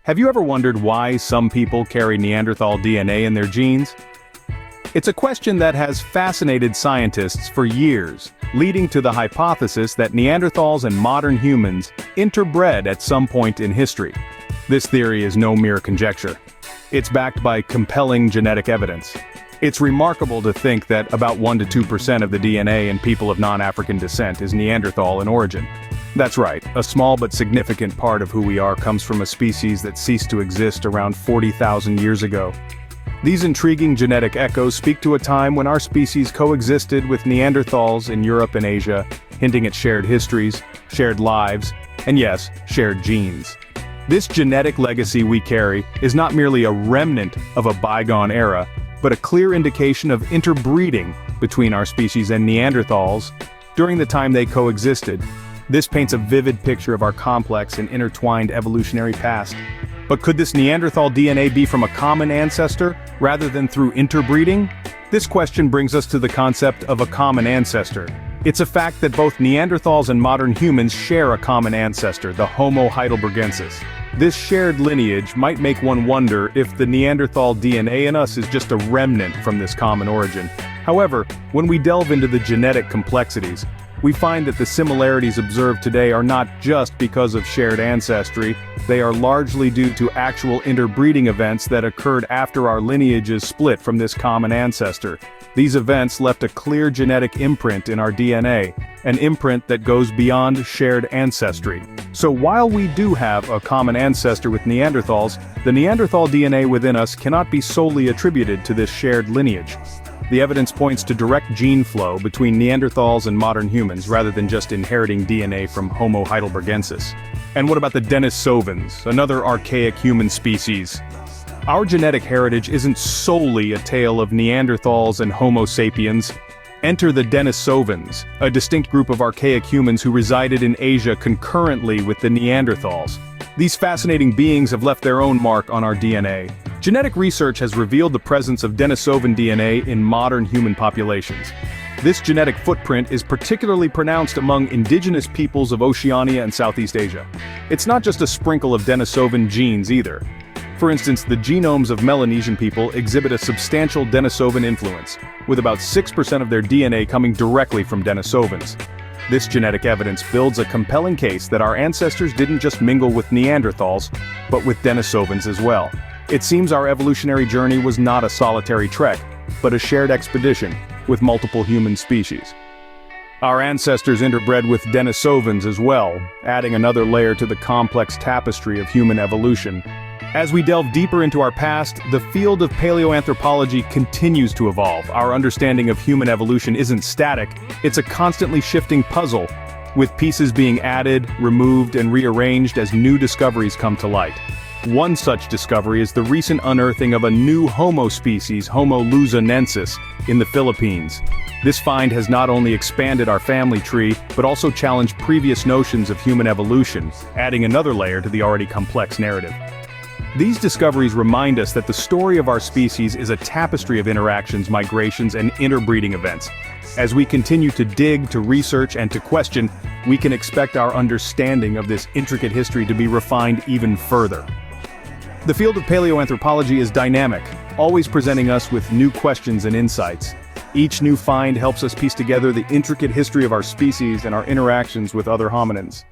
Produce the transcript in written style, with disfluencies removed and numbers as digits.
Have you ever wondered why some people carry Neanderthal DNA in their genes? It's a question that has fascinated scientists for years, leading to the hypothesis that Neanderthals and modern humans interbred at some point in history. This theory is no mere conjecture. It's backed by compelling genetic evidence. It's remarkable to think that about 1 to 2% of the DNA in people of non-African descent is Neanderthal in origin. That's right, a small but significant part of who we are comes from a species that ceased to exist around 40,000 years ago. These intriguing genetic echoes speak to a time when our species coexisted with Neanderthals in Europe and Asia, hinting at shared histories, shared lives, and yes, shared genes. This genetic legacy we carry is not merely a remnant of a bygone era, but a clear indication of interbreeding between our species and Neanderthals during the time they coexisted. This paints a vivid picture of our complex and intertwined evolutionary past. But could this Neanderthal DNA be from a common ancestor, rather than through interbreeding? This question brings us to the concept of a common ancestor. It's a fact that both Neanderthals and modern humans share a common ancestor, the Homo heidelbergensis. This shared lineage might make one wonder if the Neanderthal DNA in us is just a remnant from this common origin. However, when we delve into the genetic complexities, we find that the similarities observed today are not just because of shared ancestry, they are largely due to actual interbreeding events that occurred after our lineages split from this common ancestor. These events left a clear genetic imprint in our DNA, an imprint that goes beyond shared ancestry. So while we do have a common ancestor with Neanderthals, the Neanderthal DNA within us cannot be solely attributed to this shared lineage. The evidence points to direct gene flow between Neanderthals and modern humans rather than just inheriting DNA from Homo heidelbergensis. And what about the Denisovans, another archaic human species? Our genetic heritage isn't solely a tale of Neanderthals and Homo sapiens. Enter the Denisovans, a distinct group of archaic humans who resided in Asia concurrently with the Neanderthals. These fascinating beings have left their own mark on our DNA. Genetic research has revealed the presence of Denisovan DNA in modern human populations. This genetic footprint is particularly pronounced among indigenous peoples of Oceania and Southeast Asia. It's not just a sprinkle of Denisovan genes either. For instance, the genomes of Melanesian people exhibit a substantial Denisovan influence, with about 6% of their DNA coming directly from Denisovans. This genetic evidence builds a compelling case that our ancestors didn't just mingle with Neanderthals, but with Denisovans as well. It seems our evolutionary journey was not a solitary trek, but a shared expedition with multiple human species. Our ancestors interbred with Denisovans as well, adding another layer to the complex tapestry of human evolution. As we delve deeper into our past, the field of paleoanthropology continues to evolve. Our understanding of human evolution isn't static, it's a constantly shifting puzzle, with pieces being added, removed, and rearranged as new discoveries come to light. One such discovery is the recent unearthing of a new Homo species, Homo luzonensis, in the Philippines. This find has not only expanded our family tree, but also challenged previous notions of human evolution, adding another layer to the already complex narrative. These discoveries remind us that the story of our species is a tapestry of interactions, migrations, and interbreeding events. As we continue to dig, to research, and to question, we can expect our understanding of this intricate history to be refined even further. The field of paleoanthropology is dynamic, always presenting us with new questions and insights. Each new find helps us piece together the intricate history of our species and our interactions with other hominins.